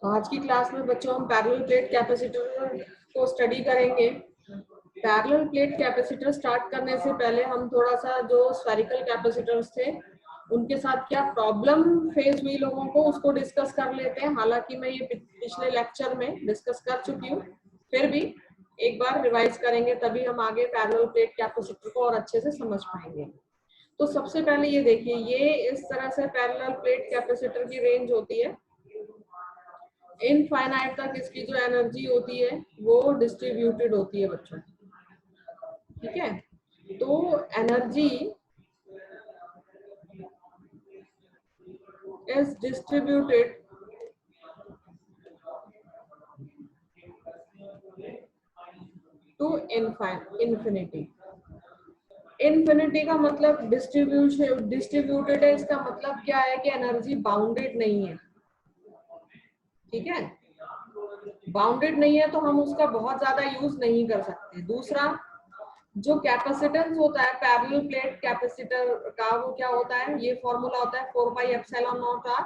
तो आज की क्लास में बच्चों हम पैरेलल प्लेट कैपेसिटर को स्टडी करेंगे। पैरेलल प्लेट कैपेसिटर स्टार्ट करने से पहले हम थोड़ा सा जो स्फेरिकल कैपेसिटर्स थे उनके साथ क्या प्रॉब्लम फेस हुई लोगों को उसको डिस्कस कर लेते हैं। हालांकि मैं ये पिछले लेक्चर में डिस्कस कर चुकी हूँ, फिर भी एक बार रिवाइज करेंगे, तभी हम आगे पैरेलल प्लेट कैपेसिटर को और अच्छे से समझ पाएंगे। तो सबसे पहले ये देखिए, ये इस तरह से पैरेलल प्लेट कैपेसिटर की रेंज होती है। इनफाइनाइट तक इसकी जो एनर्जी होती है वो डिस्ट्रीब्यूटेड होती है बच्चों, ठीक है। तो energy is distributed to infinity. Infinity का मतलब डिस्ट्रीब्यूटेड है, इसका मतलब क्या है कि एनर्जी बाउंडेड नहीं है, ठीक है। बाउंडेड नहीं है तो हम उसका बहुत ज्यादा यूज नहीं कर सकते। दूसरा, जो कैपेसिटेंस होता है पैरेलल प्लेट कैपेसिटर का, वो क्या होता है, ये फॉर्मूला होता है 4 पाई एप्सिलॉन नॉट आर।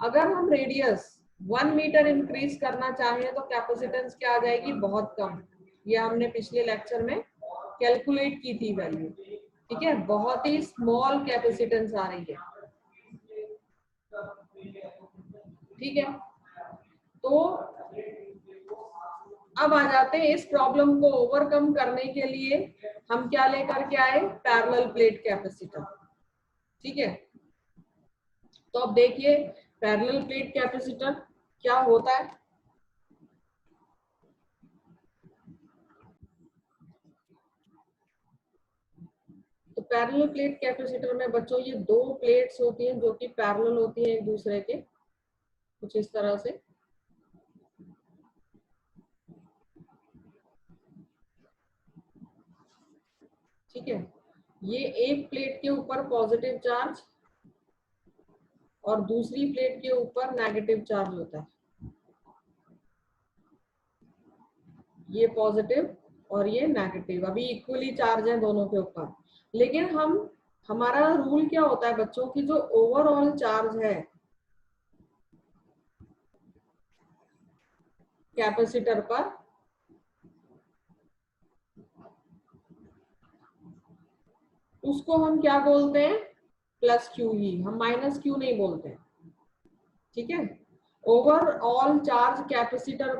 अगर हम रेडियस 1 मीटर इंक्रीज करना चाहें तो कैपेसिटेंस क्या आ जाएगी, बहुत कम। ये हमने पिछले लेक्चर में कैलकुलेट की थी वैल्यू, ठीक है। बहुत ही स्मॉल कैपेसिटेंस आ रही है, ठीक है। तो अब आ जाते हैं, इस प्रॉब्लम को ओवरकम करने के लिए हम क्या लेकर के आए, पैरेलल प्लेट कैपेसिटर, ठीक है। तो अब देखिए पैरेलल प्लेट कैपेसिटर क्या होता है। तो पैरेलल प्लेट कैपेसिटर में बच्चों ये दो प्लेट्स होती हैं जो कि पैरेलल होती हैं एक दूसरे के, कुछ इस तरह से, ठीक है। ये एक प्लेट के ऊपर पॉजिटिव चार्ज और दूसरी प्लेट के ऊपर नेगेटिव चार्ज होता है। ये पॉजिटिव और ये नेगेटिव, अभी इक्वली चार्ज है दोनों के ऊपर। लेकिन हमारा रूल क्या होता है बच्चों की, जो ओवरऑल चार्ज है कैपेसिटर पर, उसको हम क्या बोलते हैं, प्लस क्यू ही, हम माइनस क्यू नहीं बोलते हैं, ठीक है। ओवरऑल चार्ज कैपेसिटर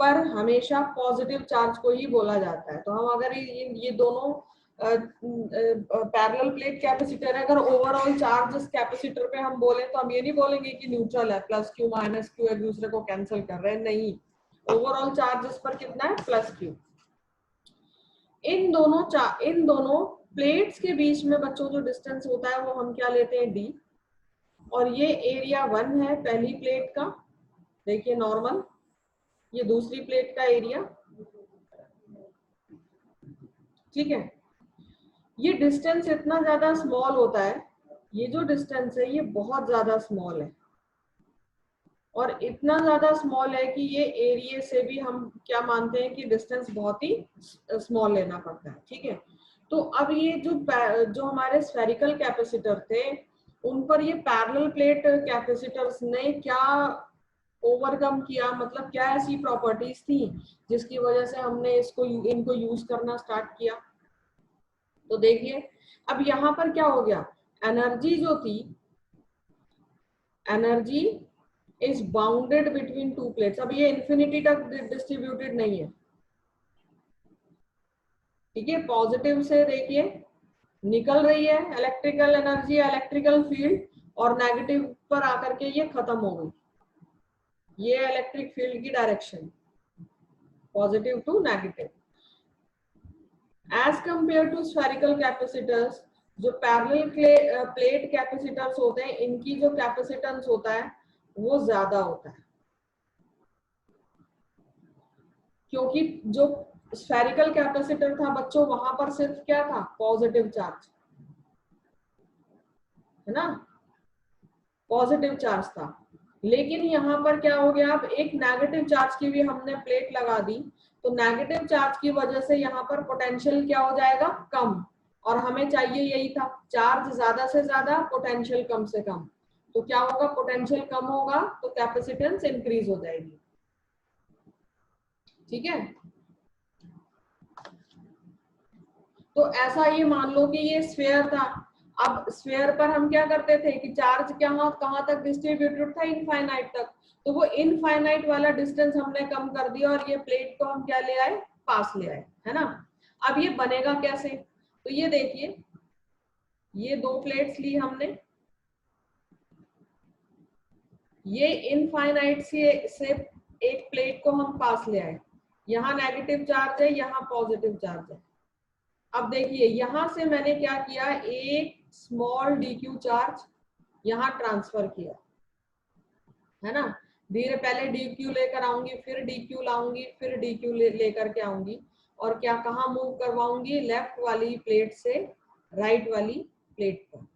पर हमेशा पॉजिटिव चार्ज को ही बोला जाता है। तो हम अगर ये दोनों पैरेलल प्लेट कैपेसिटर है, अगर ओवरऑल चार्ज इस कैपेसिटर पे हम बोले तो हम ये नहीं बोलेंगे कि न्यूट्रल है, प्लस क्यू माइनस क्यू एक दूसरे को कैंसिल कर रहे हैं, नहीं। ओवरऑल चार्ज इस पर कितना है, प्लस क्यू। इन दोनों प्लेट्स के बीच में बच्चों जो डिस्टेंस होता है वो हम क्या लेते हैं, डी। और ये एरिया 1 है पहली प्लेट का, देखिए नॉर्मल, ये दूसरी प्लेट का एरिया, ठीक है। ये डिस्टेंस इतना ज्यादा स्मॉल होता है, ये जो डिस्टेंस है ये बहुत ज्यादा स्मॉल है, और इतना ज्यादा स्मॉल है कि ये एरिया से भी हम क्या मानते हैं कि डिस्टेंस बहुत ही स्मॉल लेना पड़ता है, ठीक है। तो अब ये जो हमारे स्फेरिकल कैपेसिटर थे उन पर ये पैरेलल प्लेट कैपेसिटर्स ने क्या ओवरकम किया, मतलब क्या ऐसी प्रॉपर्टीज थी जिसकी वजह से हमने इनको यूज करना स्टार्ट किया। तो देखिए अब यहाँ पर क्या हो गया, एनर्जी जो थी, energy is bounded between two plates. अब ये इंफिनिटी तक डिस्ट्रीब्यूटेड नहीं है, ठीक है। पॉजिटिव से देखिए निकल रही है इलेक्ट्रिकल एनर्जी, इलेक्ट्रिकल फील्ड, और नेगेटिव पर आकर के ये खत्म हो गई, ये इलेक्ट्रिक फील्ड की direction, positive to negative. As compared to spherical capacitors, जो पैरेलल प्लेट कैपेसिटर्स होते हैं इनकी जो कैपेसिटेंस होता है वो ज्यादा होता है, क्योंकि जो स्फेरिकल कैपेसिटर था बच्चों वहां पर सिर्फ क्या था, पॉजिटिव चार्ज, है ना, पॉजिटिव चार्ज था। लेकिन यहाँ पर क्या हो गया, अब एक नेगेटिव चार्ज की भी हमने प्लेट लगा दी, तो नेगेटिव चार्ज की वजह से यहाँ पर पोटेंशियल क्या हो जाएगा, कम। और हमें चाहिए यही था, चार्ज ज्यादा से ज्यादा, पोटेंशियल कम से कम। तो क्या होगा, पोटेंशियल कम होगा तो कैपेसिटेंस इंक्रीज हो जाएगी। ठीक है, तो ऐसा ये मान लो कि ये स्फीयर था। अब स्फीयर पर हम क्या करते थे कि चार्ज कहाँ तक डिस्ट्रीब्यूटेड था, इनफाइनाइट तक। तो वो इनफाइनाइट वाला डिस्टेंस हमने कम कर दिया और ये प्लेट को हम क्या ले आए, पास ले आए, है ना। अब ये बनेगा कैसे, तो ये देखिए, ये दो प्लेट्स ली हमने, ये इनफाइनाइट से एक प्लेट को हम पास ले आए, यहाँ नेगेटिव चार्ज है, यहाँ पॉजिटिव चार्ज है। अब देखिए यहां से मैंने क्या किया, एक स्मॉल dq चार्ज यहाँ ट्रांसफर किया, है ना। धीरे पहले dq लेकर आऊंगी, फिर dq लाऊंगी, फिर dq लेकर के आऊंगी, और क्या कहाँ मूव करवाऊंगी, लेफ्ट वाली प्लेट से राइट वाली प्लेट पर।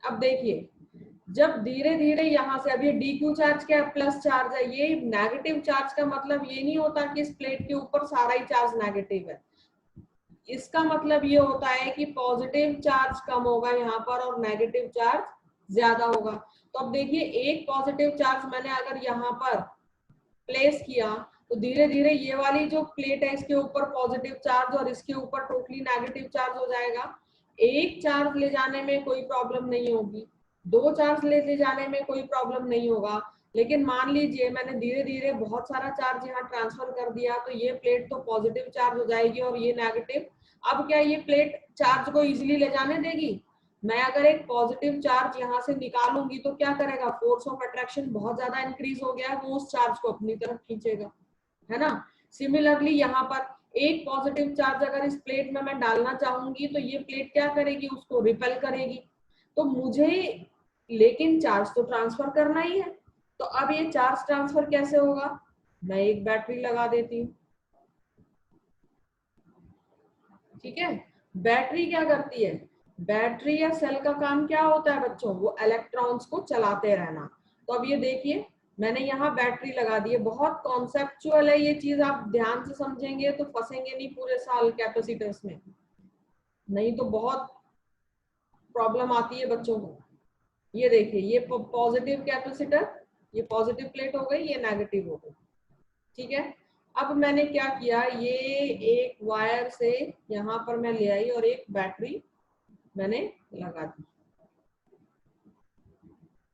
अब देखिए जब धीरे धीरे यहाँ से, अब ये dq चार्ज क्या है, प्लस चार्ज है, ये नेगेटिव चार्ज का मतलब ये नहीं होता कि इस प्लेट के ऊपर सारा ही चार्ज नेगेटिव है। इसका मतलब ये होता है कि पॉजिटिव चार्ज कम होगा यहाँ पर और नेगेटिव चार्ज ज्यादा होगा। तो अब देखिए एक पॉजिटिव चार्ज मैंने अगर यहाँ पर प्लेस किया तो धीरे धीरे ये वाली जो प्लेट है इसके ऊपर पॉजिटिव चार्ज और इसके ऊपर टोटली नेगेटिव चार्ज हो जाएगा। एक चार्ज ले जाने में कोई प्रॉब्लम नहीं होगी, दो चार्ज ले जाने में कोई प्रॉब्लम नहीं होगा, लेकिन मान लीजिए मैंने धीरे धीरे बहुत सारा चार्ज यहाँ ट्रांसफर कर दिया तो ये प्लेट तो पॉजिटिव चार्ज हो जाएगी और ये नेगेटिव। अब क्या ये प्लेट चार्ज को इजीली ले जाने देगी? मैं अगर एक पॉजिटिव चार्ज यहाँ से निकालूंगी तो क्या करेगा, फोर्स ऑफ अट्रैक्शन बहुत ज्यादा इंक्रीज हो गया है, वो उस चार्ज को अपनी तरफ खींचेगा, है ना। सिमिलरली यहाँ पर एक पॉजिटिव चार्ज अगर इस प्लेट में मैं डालना चाहूंगी तो ये प्लेट क्या करेगी, उसको रिपेल करेगी। तो मुझे लेकिन चार्ज तो ट्रांसफर करना ही है, तो अब ये चार्ज ट्रांसफर कैसे होगा, मैं एक बैटरी लगा देती हूँ। ठीक है, बैटरी क्या करती है, बैटरी या सेल का काम क्या होता है बच्चों, वो इलेक्ट्रॉन्स को चलाते रहना। तो अब ये देखिए मैंने यहाँ बैटरी लगा दी है, बहुत कॉन्सेप्चुअल है ये चीज, आप ध्यान से समझेंगे तो फंसेंगे नहीं पूरे साल कैपेसिटर्स में, नहीं तो बहुत प्रॉब्लम आती है बच्चों को। ये देखिए ये पॉजिटिव कैपेसिटर, ये पॉजिटिव प्लेट हो गई, ये नेगेटिव हो गई। ठीक है, अब मैंने क्या किया, ये एक वायर से यहाँ पर मैं ले आई और एक बैटरी मैंने लगा दी।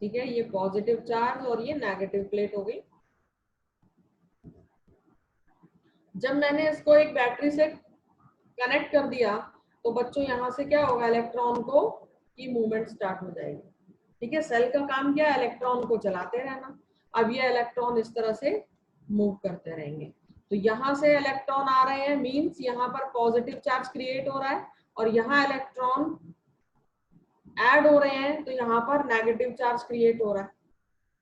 ठीक है, ये पॉजिटिव चार्ज और ये नेगेटिव प्लेट हो गई। जब मैंने इसको एक बैटरी से कनेक्ट कर दिया तो बच्चों यहाँ से क्या होगा, इलेक्ट्रॉन को की मूवमेंट स्टार्ट हो जाएगी। ठीक है, सेल का काम क्या है, इलेक्ट्रॉन को चलाते रहना। अब ये इलेक्ट्रॉन इस तरह से मूव करते रहेंगे, तो यहाँ से इलेक्ट्रॉन आ रहे हैं, मींस यहाँ पर पॉजिटिव चार्ज क्रिएट हो रहा है, और यहाँ इलेक्ट्रॉन ऐड हो रहे हैं तो यहाँ पर नेगेटिव चार्ज क्रिएट हो रहा है।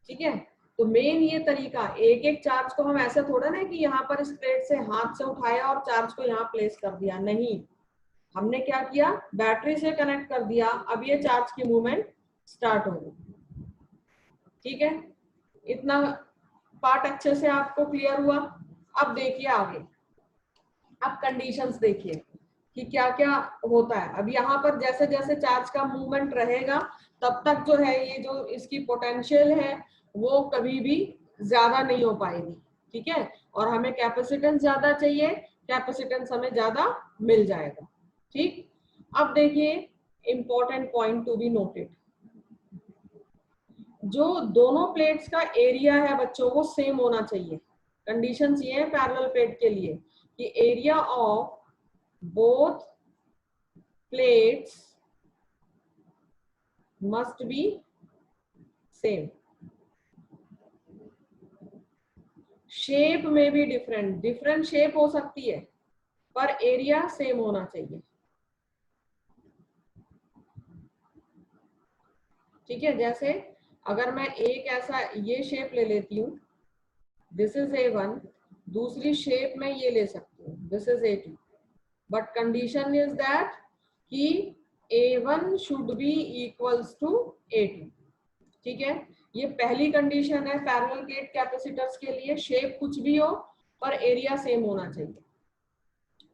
ठीक है, तो मेन ये तरीका, एक एक चार्ज को हम ऐसे थोड़ा ना कि यहाँ पर इस प्लेट से हाथ से उठाया और चार्ज को यहाँ प्लेस कर दिया, नहीं, हमने क्या किया, बैटरी से कनेक्ट कर दिया, अब ये चार्ज की मूवमेंट स्टार्ट हो गई। ठीक है, इतना पार्ट अच्छे से आपको क्लियर हुआ। अब देखिए आगे, अब कंडीशंस देखिए कि क्या क्या होता है। अब यहाँ पर जैसे जैसे चार्ज का मूवमेंट रहेगा तब तक जो है ये जो इसकी पोटेंशियल है वो कभी भी ज्यादा नहीं हो पाएगी। ठीक है, और हमें कैपेसिटेंस ज्यादा चाहिए, कैपेसिटेंस हमें ज्यादा मिल जाएगा। ठीक, अब देखिए important point to be noted, जो दोनों प्लेट्स का एरिया है बच्चों वो सेम होना चाहिए। कंडीशंस ये है पैरेलल प्लेट के लिए कि area of both plates must be same. Shape में भी डिफरेंट शेप हो सकती है पर एरिया सेम होना चाहिए। ठीक है, जैसे अगर मैं एक ऐसा ये शेप ले लेती हूँ, दिस इज A1, दूसरी शेप में ये ले सकती हूँ, this is A2, but condition is that कि A1 should be equals to A2। ठीक है, ये पहली कंडीशन है पैरेलल प्लेट कैपेसिटर्स के लिए, शेप कुछ भी हो पर एरिया सेम होना चाहिए।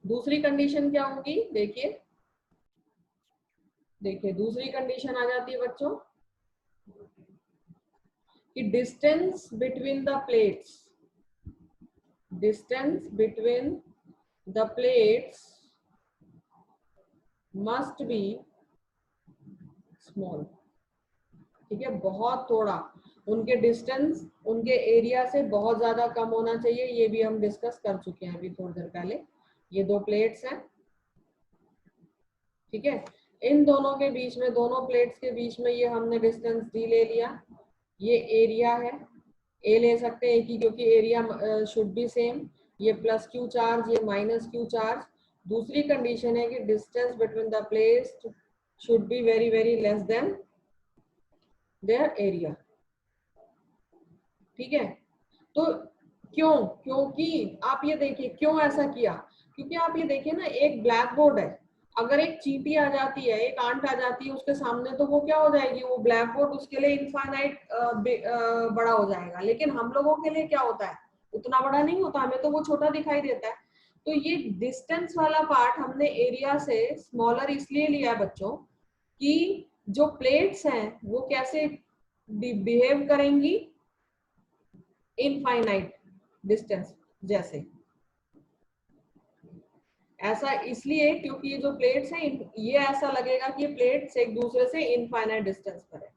दूसरी कंडीशन क्या होगी, देखिए देखिए दूसरी कंडीशन आ जाती है बच्चों, कि distance between the plates, distance between the plates must be small. ठीक है, बहुत थोड़ा, उनके डिस्टेंस उनके एरिया से बहुत ज्यादा कम होना चाहिए। ये भी हम डिस्कस कर चुके हैं अभी थोड़ी देर पहले। ये दो प्लेट्स हैं, ठीक है, इन दोनों के बीच में, दोनों प्लेट्स के बीच में ये हमने डिस्टेंस डी ले लिया। ये एरिया है, ए ले सकते हैं कि क्योंकि एरिया शुड बी सेम। ये प्लस क्यू चार्ज, ये माइनस क्यू चार्ज। दूसरी कंडीशन है कि distance between the plates should be very very less than their area. ठीक है, तो क्यों, क्योंकि आप ये देखिए क्यों ऐसा किया, क्योंकि आप ये देखिए ना, एक ब्लैक बोर्ड है, अगर एक चींटी आ जाती है, एक आंट आ जाती है उसके सामने, तो वो क्या हो जाएगी, वो ब्लैक बोर्ड उसके लिए इनफाइनाइट बड़ा हो जाएगा। लेकिन हम लोगों के लिए क्या होता है, उतना बड़ा नहीं होता, हमें तो वो छोटा दिखाई देता है। तो ये डिस्टेंस वाला पार्ट हमने एरिया से स्मॉलर इसलिए लिया है बच्चों, कि जो प्लेट्स हैं वो कैसे बिहेव करेंगी, इनफाइनाइट डिस्टेंस जैसे। ऐसा इसलिए क्योंकि ये जो प्लेट्स हैं, ये ऐसा लगेगा कि ये प्लेट्स एक दूसरे से इनफाइनाइट डिस्टेंस पर है।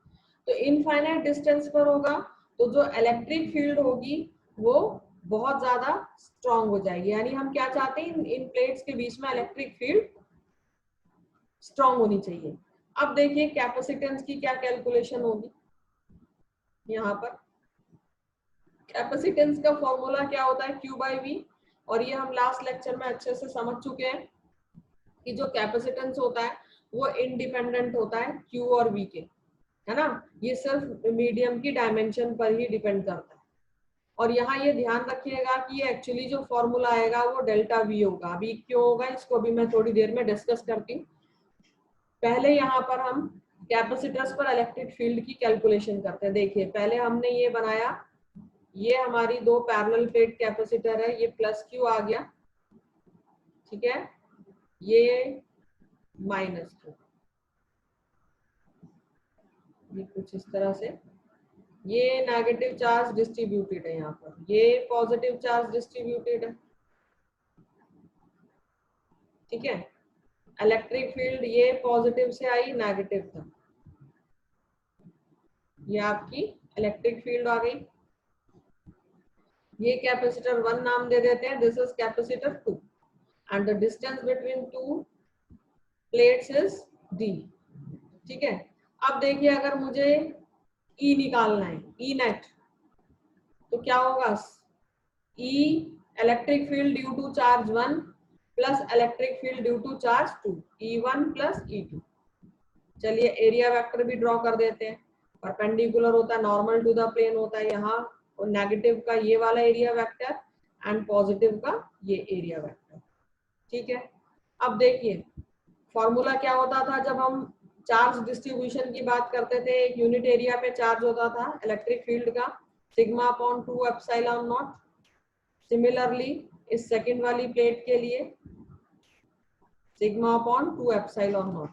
तो इनफाइनाइट डिस्टेंस पर होगा तो जो इलेक्ट्रिक फील्ड होगी वो बहुत ज्यादा स्ट्रांग हो जाएगी। यानी हम क्या चाहते हैं, इन प्लेट्स के बीच में इलेक्ट्रिक फील्ड स्ट्रांग होनी चाहिए। अब देखिए कैपेसिटेंस की क्या कैलकुलेशन होगी। यहाँ पर कैपेसिटेंस का फॉर्मूला क्या होता है, Q बाई वी। और ये हम लास्ट लेक्चर में अच्छे से समझ चुके हैं कि जो कैपेसिटेंस होता है वो इंडिपेंडेंट होता है Q और V के, है ना। ये सिर्फ मीडियम की डायमेंशन पर ही डिपेंड करता है। और यहाँ ये ध्यान रखिएगा कि ये एक्चुअली जो फॉर्मूला आएगा वो डेल्टा V होगा। अभी क्यों होगा इसको भी मैं थोड़ी देर में डिस्कस करती हूँ। पहले यहाँ पर हम कैपेसिटर्स पर इलेक्ट्रिक फील्ड की कैलकुलेशन करते हैं। देखिए पहले हमने ये बनाया, ये हमारी दो पैरेलल प्लेट कैपेसिटर है, ये प्लस क्यू आ गया, ठीक है, ये माइनस क्यू, ये कुछ इस तरह से। ये नेगेटिव चार्ज डिस्ट्रीब्यूटेड है, यहाँ पर ये पॉजिटिव चार्ज डिस्ट्रीब्यूटेड है, ठीक है। इलेक्ट्रिक फील्ड ये पॉजिटिव से आई, नेगेटिव था, ये आपकी इलेक्ट्रिक फील्ड आ गई। ये कैपेसिटर 1 नाम दे देते हैं, this is capacitor 2 and the distance between two plates is d, ठीक है। अब देखिए अगर मुझे E निकालना है, E नेट, तो क्या होगा, E electric field due to charge 1 plus electric field due to charge 2, E1 plus E2। चलिए एरिया वेक्टर भी ड्रॉ कर देते हैं। परपेंडिकुलर होता है, नॉर्मल टू द प्लेन होता है यहाँ, और नेगेटिव का ये वाला एरिया वेक्टर एंड पॉजिटिव का ये एरिया वेक्टर, ठीक है। अब देखिए फॉर्मूला क्या होता था जब हम चार्ज डिस्ट्रीब्यूशन की बात करते थे, एक यूनिट एरिया पे चार्ज होता था इलेक्ट्रिक फील्ड का, sigma upon 2 epsilon not. Similarly इस सेकंड वाली प्लेट के लिए सिग्मा अपॉन 2 एप्सिलॉन नॉट,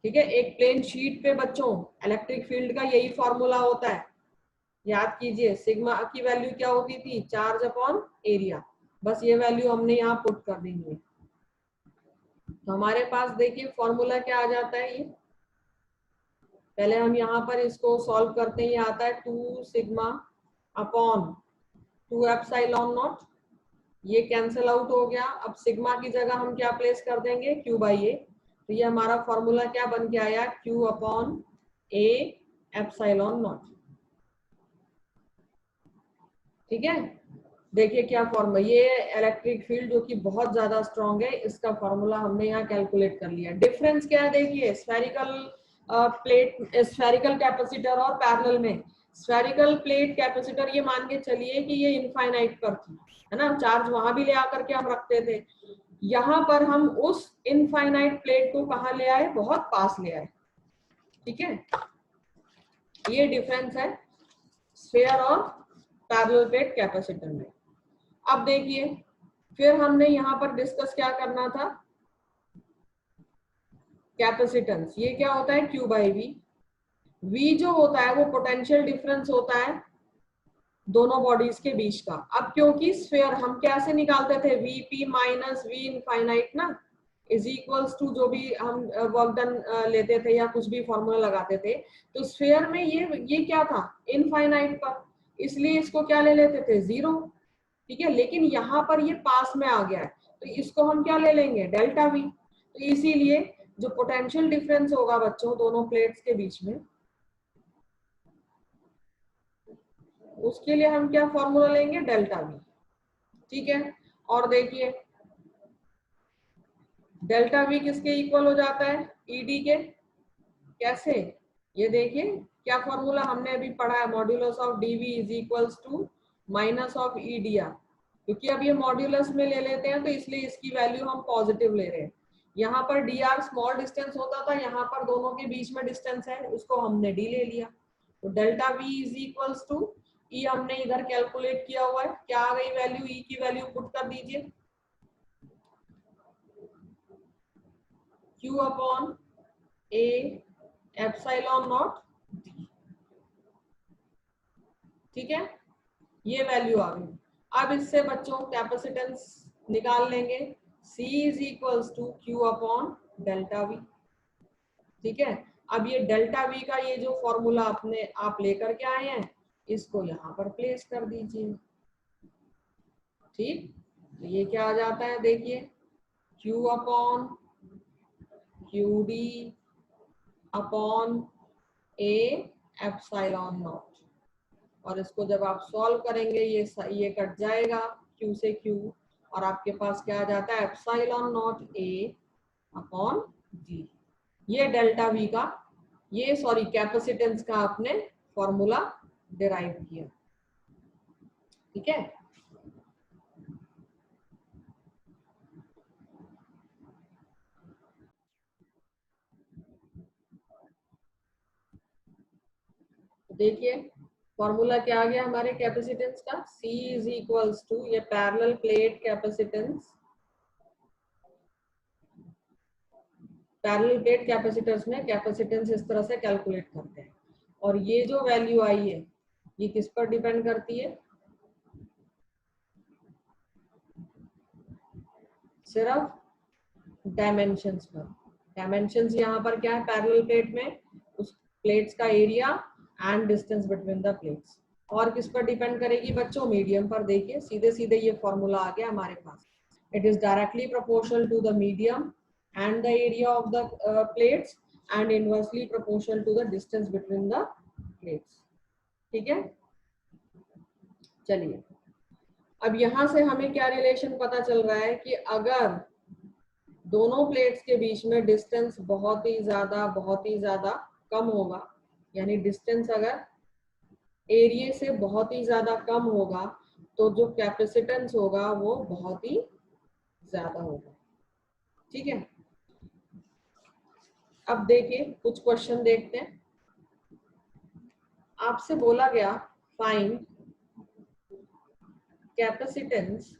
ठीक है। एक प्लेन शीट पे बच्चों इलेक्ट्रिक फील्ड का यही फॉर्मूला होता है, याद कीजिए। सिग्मा की वैल्यू क्या होती थी, चार्ज अपॉन एरिया, बस ये वैल्यू हमने यहाँ पुट कर दी है। तो हमारे पास देखिए फॉर्मूला क्या आ जाता है, ये पहले हम यहाँ पर इसको सॉल्व करते हैं। ये आता है 2 सिग्मा अपॉन 2 एप्सिलॉन नॉट, ये कैंसिल आउट हो गया। अब सिग्मा की जगह हम क्या प्लेस कर देंगे, Q बाई ए। तो ये हमारा फॉर्मूला क्या बन के आया, Q upon A epsilon naught, ठीक है। देखिए क्या फॉर्मूला, ये इलेक्ट्रिक फील्ड जो कि बहुत ज्यादा स्ट्रॉन्ग है, इसका फॉर्मूला हमने यहाँ कैलकुलेट कर लिया। डिफरेंस क्या है देखिए, स्फेरिकल प्लेट, स्फेरिकल कैपेसिटर और पैरेलल में। स्फेरिकल प्लेट कैपेसिटर ये मान के चलिए कि ये इनफाइनाइट पर थी, है ना, चार्ज वहां भी ले आकर के हम रखते थे। यहाँ पर हम उस इनफाइनाइट प्लेट को कहाँ ले आए, बहुत पास ले आए, ठीक है। ये डिफरेंस है स्फेयर और पैरेलल प्लेट कैपेसिटर में। अब देखिए फिर हमने यहाँ पर डिस्कस क्या करना था, कैपेसिटेंस, ये क्या होता है Q बाई वी। V जो होता है वो पोटेंशियल डिफरेंस होता है दोनों बॉडीज के बीच का। अब क्योंकि स्फीयर हम कैसे निकालते थे, Vp माइनस V इनफाइनाइट ना इज इक्वल्स टू जो भी हम वर्क डन लेते थे या कुछ भी फॉर्मूला लगाते थे, तो स्फीयर में ये क्या था, इनफाइनाइट पर, इसलिए इसको क्या ले लेते थे, 0। ठीक है, लेकिन यहाँ पर ये पास में आ गया है तो इसको हम क्या ले लेंगे, डेल्टा V। तो इसीलिए जो पोटेंशियल डिफरेंस होगा बच्चों दोनों प्लेट्स के बीच में, उसके लिए हम क्या फॉर्मूला लेंगे, डेल्टा V। ठीक है, और देखिए डेल्टा V किसके इक्वल हो जाता है, ED के। कैसे, ये देखिए क्या फॉर्मूला हमने अभी पढ़ा है, modulus of DV is equals to minus of EDR। क्योंकि अब ये मॉड्यूलस में ले लेते हैं तो इसलिए इसकी वैल्यू हम पॉजिटिव ले रहे हैं। यहाँ पर dr स्मॉल डिस्टेंस होता था, यहाँ पर दोनों के बीच में डिस्टेंस है, उसको हमने d ले लिया। तो delta V is equals to E हमने इधर कैलकुलेट किया हुआ है, क्या आ गई वैल्यू, E की वैल्यू पुट कर दीजिए, Q upon A epsilon not D। ठीक है, ये वैल्यू आ गई। अब इससे बच्चों कैपेसिटेंस निकाल लेंगे, C is equals to Q upon delta V। ठीक है, अब ये डेल्टा V का ये जो फॉर्मूला आप लेकर के आए हैं, इसको यहाँ पर प्लेस कर दीजिए। ठीक, तो ये क्या आ जाता है, देखिए Q upon QD upon A epsilon not, और इसको जब आप सॉल्व करेंगे ये कट जाएगा Q से Q, और आपके पास क्या आ जाता है, epsilon naught A upon D। ये डेल्टा V का, ये सॉरी कैपेसिटेंस का आपने फॉर्मूला डिराइव किया। ठीक है, तो देखिए फॉर्मूला क्या आ गया हमारे कैपेसिटेंस का, C इज इक्वल्स टू, ये parallel plate capacitance, parallel plate capacitors में कैपेसिटेंस इस तरह से कैलकुलेट करते हैं। और ये जो वैल्यू आई है ये किस पर डिपेंड करती है, सिर्फ डायमेंशंस पर। डायमेंशंस यहाँ पर क्या है, पैरेलल प्लेट में उस प्लेट्स का area and distance between the plates. और किस पर डिपेंड करेगी बच्चों, मीडियम पर। देखिए सीधे सीधे ये फॉर्मूला आ गया हमारे पास, it is directly proportional to the medium and the area of the plates and inversely proportional to the distance between the plates। ठीक है, चलिए अब यहां से हमें क्या रिलेशन पता चल रहा है कि अगर दोनों प्लेट्स के बीच में डिस्टेंस बहुत ही ज्यादा कम होगा, यानी डिस्टेंस अगर एरिया से बहुत ही ज्यादा कम होगा, तो जो कैपेसिटेंस होगा वो बहुत ही ज्यादा होगा। ठीक है, अब देखिए कुछ क्वेश्चन देखते हैं। आपसे बोला गया फाइंड कैपेसिटेंस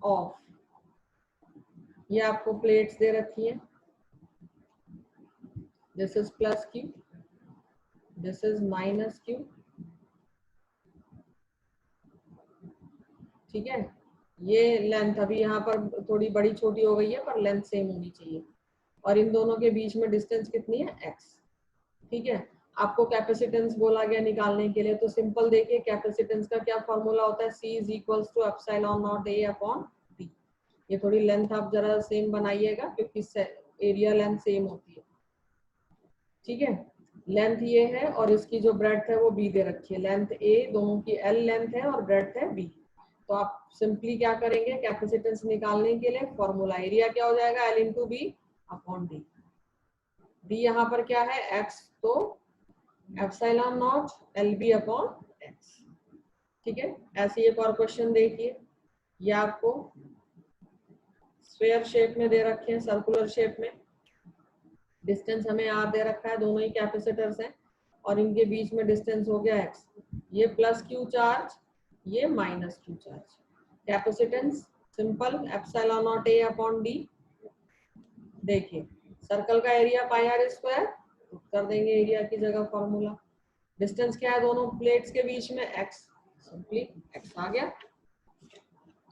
ऑफ, ये आपको प्लेट्स दे रखी है, this is plus Q, this is minus Q। ठीक है, ये लेंथ अभी यहाँ पर थोड़ी बड़ी छोटी हो गई है पर लेंथ सेम होनी चाहिए, और इन दोनों के बीच में डिस्टेंस कितनी है, x। ठीक है, आपको कैपेसिटेंस बोला गया निकालने के लिए, तो सिंपल देखिए कैपेसिटेंस का क्या फॉर्मूला होता है, C is equals to epsilon naught A upon D। ये थोड़ी लेंथ आप जरा सेम बनाइएगा क्योंकि एरिया लेंथ सेम होती है। ठीक है, लेंथ ये है और इसकी जो ब्रेड्थ है वो B दे रखी है, लेंथ A, दोनों की L लेंथ है और ब्रेड्थ है B। तो आप सिंपली क्या करेंगे, कैपेसिटेंस निकालने के लिए फॉर्मूला, एरिया क्या हो जाएगा, L into B upon D। D यहाँ पर क्या है, X, तो epsilon not LB upon X। ठीक है, ऐसे एक और क्वेश्चन देखिए, ये आपको स्फीयर शेप में दे रखे हैं, सर्कुलर शेप में, डिस्टेंस हमें R दे रखा है, दोनों ही कैपेसिटर्स हैं और इनके बीच में डिस्टेंस हो गया x, ये प्लस Q चार्ज, ये minus Q charge. Capacitance simple epsilon naught A upon D। देखिए सर्कल का एरिया पाई आर स्क्वायर, कर देंगे एरिया की जगह फॉर्मूला। डिस्टेंस क्या है दोनों प्लेट्स के बीच में, x, सिंपली x आ गया।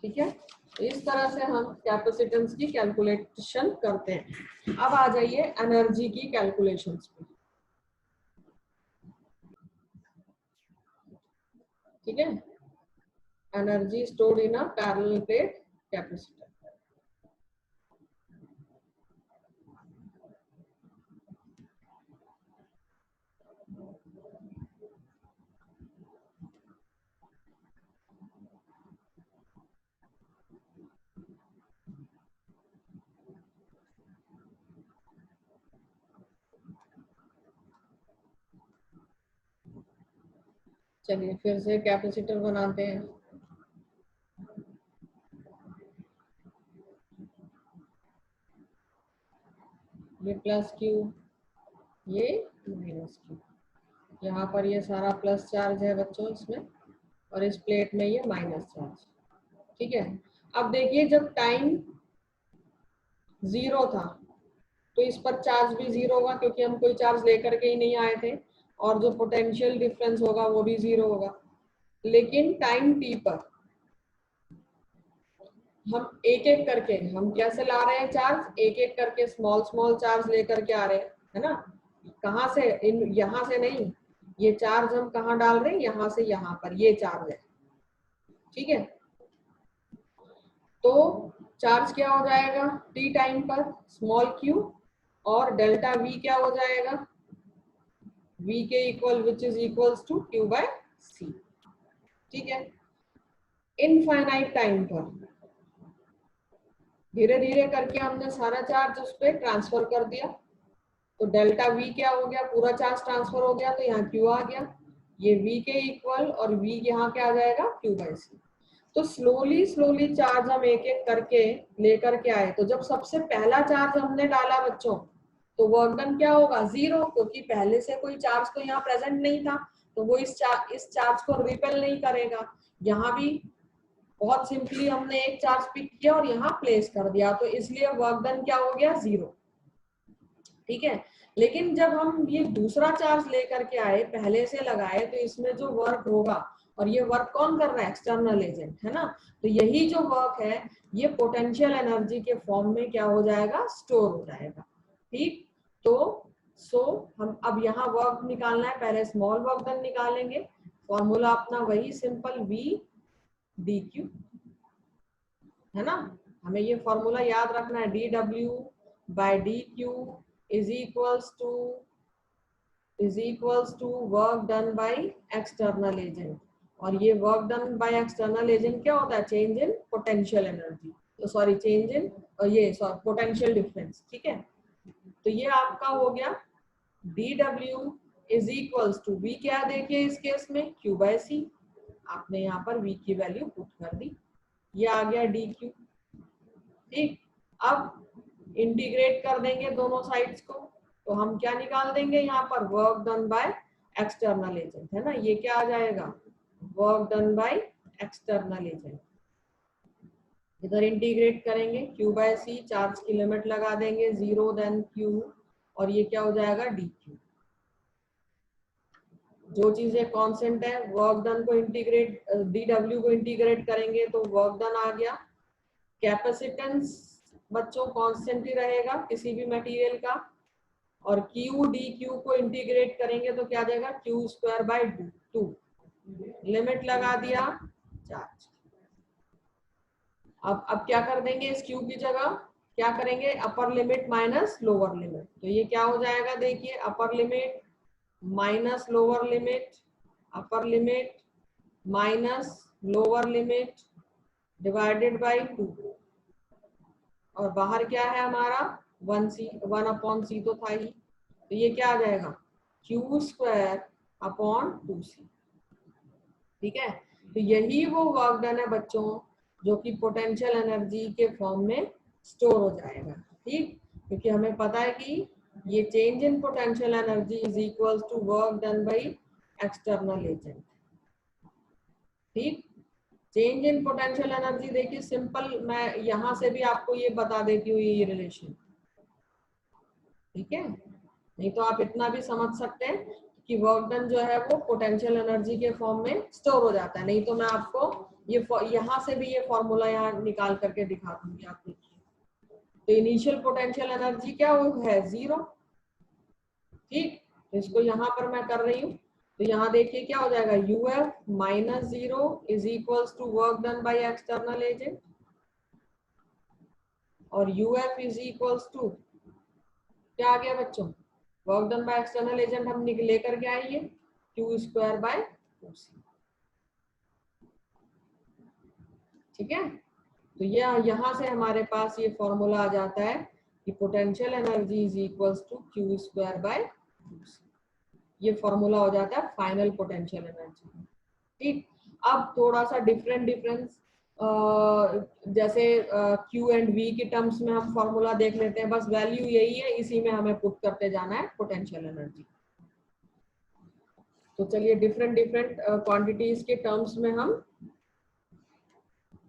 ठीक है, तो इस तरह से हम कैपेसिटेंस की कैलकुलेशन करते हैं। अब आ जाइए एनर्जी की कैलकुलेशंस पे। ठीक है, energy stored in a parallel plate capacitor. चलिए फिर से कैपेसिटर बनाते हैं। ये प्लस क्यू, ये माइनस क्यू, यहाँ पर ये सारा प्लस चार्ज है बच्चों इसमें, और इस प्लेट में ये माइनस चार्ज। ठीक है, अब देखिए जब टाइम 0 था तो इस पर चार्ज भी 0 होगा, क्योंकि हम कोई चार्ज लेकर के ही नहीं आए थे, और जो पोटेंशियल डिफरेंस होगा वो भी 0 होगा। लेकिन टाइम t पर हम एक एक करके, हम कैसे ला रहे हैं चार्ज, एक एक करके स्मॉल स्मॉल चार्ज लेकर के आ रहे हैं, है ना। कहाँ से, यहाँ से नहीं, ये चार्ज हम कहाँ डाल रहे हैं, यहाँ से यहाँ पर ये चार्ज है। ठीक है, तो चार्ज क्या हो जाएगा t टाइम पर, स्मॉल q, और डेल्टा v क्या हो जाएगा, v के equal, which is equals to q by c। ठीक है, इनफाइनाइट टाइम पर धीरे धीरे करके हमने सारा चार्ज उस पर ट्रांसफर कर दिया, तो डेल्टा v क्या हो गया, पूरा चार्ज ट्रांसफर हो गया, तो यहाँ q आ गया, ये v के इक्वल, और v यहाँ क्या आ जाएगा, q बाय c। तो स्लोली स्लोली चार्ज हम एक एक करके लेकर के आए, तो जब सबसे पहला चार्ज हमने डाला बच्चों, तो वर्क डन क्या होगा, 0, क्योंकि पहले से कोई चार्ज तो यहाँ प्रेजेंट नहीं था, तो वो इस चार्ज को रिपेल नहीं करेगा। यहाँ भी बहुत सिंपली हमने एक चार्ज पिक किया और यहाँ प्लेस कर दिया, तो इसलिए वर्क डन क्या हो गया, 0। ठीक है, लेकिन जब हम ये दूसरा चार्ज लेकर के आए, पहले से लगाए, तो इसमें जो वर्क होगा, और ये वर्क कौन कर रहा है, एक्सटर्नल एजेंट, है ना। तो यही जो वर्क है ये पोटेंशियल एनर्जी के फॉर्म में क्या हो जाएगा, स्टोर हो जाएगा। ठीक, तो हम अब यहाँ वर्क निकालना है, पहले स्मॉल वर्क डन निकालेंगे। फॉर्मूला अपना वही सिंपल v dq, है ना। हमें ये फॉर्मूला याद रखना है, dw by dq is equals to work done by external agent, और ये work done by external agent क्या होता है, चेंज इन पोटेंशियल एनर्जी, तो सॉरी चेंज इन, ये पोटेंशियल डिफरेंस। ठीक है, तो ये आपका हो गया dw is equals to v, क्या देखिए इस केस में q बाय c, आपने यहाँ पर v की वैल्यू पुट कर दी, ये आ गया dq। ठीक, अब इंटीग्रेट कर देंगे दोनों साइड्स को, तो हम क्या निकाल देंगे यहाँ पर, work done by external agent, है ना, ये क्या आ जाएगा, work done by external agent. इधर इंटीग्रेट करेंगे, q बाय c, चार्ज की लिमिट लगा देंगे 0 देन q, और ये क्या हो जाएगा, dq। जो चीजें कांस्टेंट है, वर्क डन को इंटीग्रेट, dw को इंटीग्रेट करेंगे तो वर्क डन आ गया। कैपेसिटेंस बच्चों कांस्टेंट ही रहेगा किसी भी मटेरियल का, और q dq को इंटीग्रेट करेंगे तो क्या जाएगा, q स्क्वायर बाय 2, लिमिट लगा दिया चार्ज। अब क्या कर देंगे, इस q की जगह क्या करेंगे, upper limit minus lower limit, तो ये क्या हो जाएगा, देखिए upper limit minus lower limit, upper limit minus lower limit divided by 2, और बाहर क्या है हमारा 1/c तो था ही, तो ये क्या आ जाएगा, q स्क्वायर अपॉन 2c। ठीक है, तो यही वो वर्क डन है बच्चों जो कि पोटेंशियल एनर्जी के फॉर्म में स्टोर हो जाएगा। ठीक, क्योंकि हमें पता है कि ये change in potential energy is equals to work done by external agent. ठीक, चेंज इन पोटेंशियल एनर्जी देखिए सिंपल, मैं यहां से भी आपको ये बता देती हूँ ये रिलेशन। ठीक है, नहीं तो आप इतना भी समझ सकते हैं कि वर्क डन जो है वो पोटेंशियल एनर्जी के फॉर्म में स्टोर हो जाता है। नहीं तो मैं आपको ये यहाँ से भी ये फॉर्मूला यहाँ निकाल करके दिखा दूंगी, आप देखिए। तो इनिशियल पोटेंशियल एनर्जी क्या वो है 0, ठीक, तो इसको यहाँ पर मैं कर रही हूँ। तो यहाँ देखिए क्या हो जाएगा, UF minus 0 is equals to work done by external agent, और यूएफ इज इक्वल्स टू क्या आ गया बच्चों, work done by external agent हम लेकर के आएंगे क्यू स्क्वायर बाय 2c। ठीक है, तो ये यहाँ से हमारे पास ये फॉर्मूला आ जाता है कि potential energy is equals to Q square by 2c। ये फॉर्मूला हो जाता है फाइनल पोटेंशियल एनर्जी। ठीक, अब थोड़ा सा डिफरेंस जैसे Q एंड V की टर्म्स में हम फॉर्मूला देख लेते हैं, बस वैल्यू यही है, इसी में हमें पुट करते जाना है पोटेंशियल एनर्जी। तो चलिए डिफरेंट क्वांटिटीज के टर्म्स में हम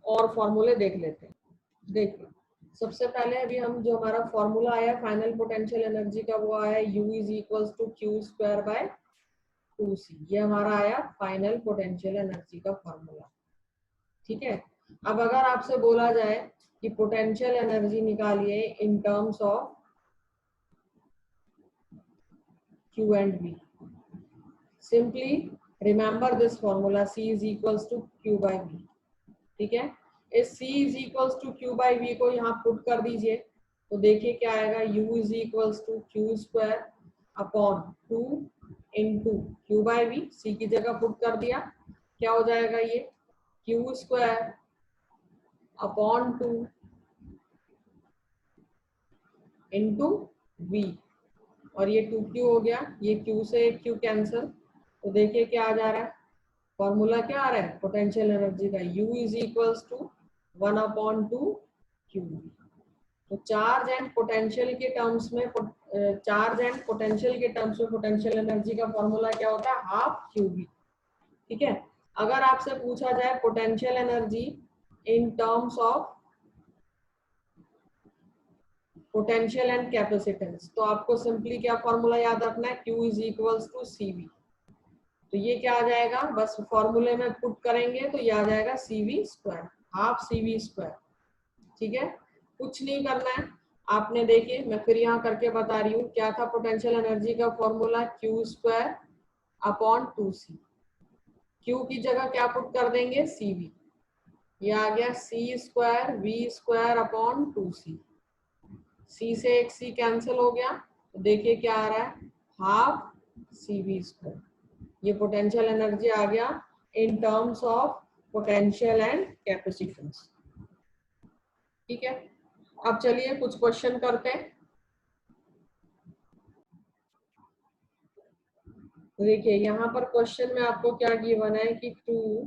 और फॉर्मूले देख लेते हैं। देखिए सबसे पहले अभी हम जो हमारा फॉर्मूला आया फाइनल पोटेंशियल एनर्जी का वो आया U is equals to Q square by 2c। ये हमारा आया फाइनल पोटेंशियल एनर्जी का फॉर्मूला। ठीक है, अब अगर आपसे बोला जाए कि पोटेंशियल एनर्जी निकालिए in terms of Q and V, simply remember this formula C is equals to Q by V। ठीक है, इस C is equals to Q by V को यहाँ पुट कर दीजिए, तो देखिए क्या आएगा, U is equals to Q square upon 2 into Q by V। C की जगह पुट कर दिया, क्या हो जाएगा ये Q square upon 2 into V, और ये 2Q हो गया, ये Q से Q कैंसिल, तो देखिए क्या आ जा रहा है, फॉर्मूला क्या आ रहा है पोटेंशियल एनर्जी का, U is equals to 1 upon 2 Q। तो चार्ज एंड पोटेंशियल के टर्म्स में पोटेंशियल एनर्जी का फॉर्मूला क्या होता है, हाफ QV। ठीक है, अगर आपसे पूछा जाए potential energy in terms of potential and capacitance, तो आपको सिंपली क्या फॉर्मूला याद रखना है, Q is equals to CV। तो ये क्या आ जाएगा, बस फॉर्मूले में पुट करेंगे तो ये आ जाएगा CV square, half CV square. ठीक है, कुछ नहीं करना है आपने, देखिए मैं फिर यहाँ करके बता रही हूँ क्या था पोटेंशियल एनर्जी का formula, Q square upon 2c। Q की जगह क्या पुट कर देंगे CV, ये आ गया C square V square upon 2c। C से एक C कैंसिल हो गया, तो देखिए क्या आ रहा है, हाफ CV स्क्वायर। ये पोटेंशियल एनर्जी आ गया इन terms of potential and capacitance. ठीक है, अब चलिए कुछ क्वेश्चन करते हैं। देखिए यहाँ पर क्वेश्चन में आपको क्या गिवन है कि 2